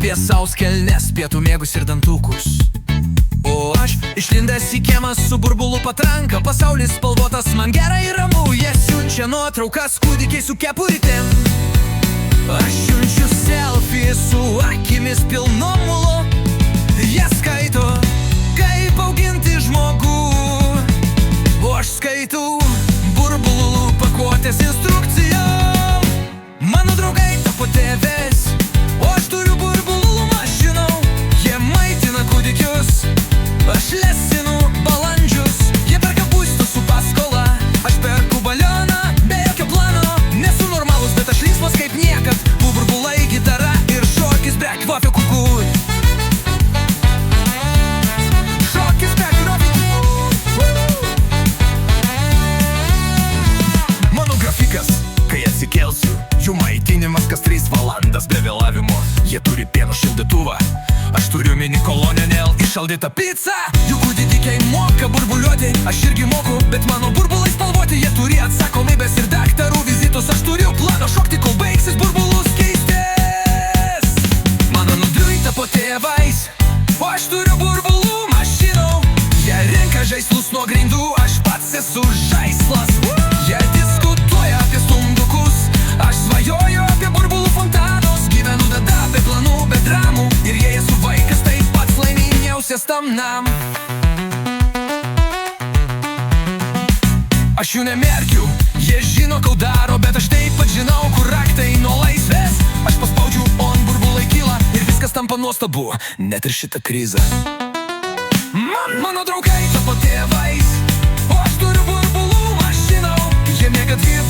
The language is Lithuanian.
apie saus kelnes, pietų mėgus ir dantukus. O aš išlindęs į kiemą su burbulų patranka. Pasaulis spalvotas, man gerai ramu. Jie siunčia nuotraukas kūdikiai su kepuritėm. Aš siunčiu selfie su akimis pilnom mulo. Jie skaito, kaip auginti žmogų. O aš skaitau burbulų pakuotės instrukcijom. Mano draugai tapo tėvės, o aš turiu burbulų mašinų. Jie maitina kūdikius, aš lesinu balandžius. Jie perka būstą su paskola, aš perku balioną be jokio plano. Nesu normalus, bet aš linksmas kaip niekad. Burbulai, gitara ir šokis be kvapio kukui. Šokis be kvapio kukui. Mano grafikas, kai atsikelsiu, jų maitinimas kas 3 valandas be vėlavimo. Jie turi pieno šildytuvą, aš turiu mini kolonėlę įšaldytą pizzą. Jų kūdikiai moka burbuliuoti, aš irgi moku, bet mano burbulai spalvoti. Jie turi atsakomybės ir daktarų vizitus. Aš turiu planą šokti, kol baigsis burbulų skystės. Mano nudriui tapo tėvais, o aš turiu burbulų mašinų. Jie renka žaislus nuo grindų, aš pats esu žaislas. Jie diskutuoja apie stumdukus, aš svajoju apie burbulų fontanus. Gyvenu tada be planų, be dramų, ir jei esu vaikas, tai pats laimingiausias tam nam. Aš jų nemerkiu, jie žino, ką daro, bet aš taip pat žinau, kur raktai nuo laisvės. Aš paspaudžiu on, burbulai kyla ir viskas tampa nuostabu, net ir šitą krizę. Mano draugai tapo tėvais, o aš turiu burbulų mašinų. Jie mėga 2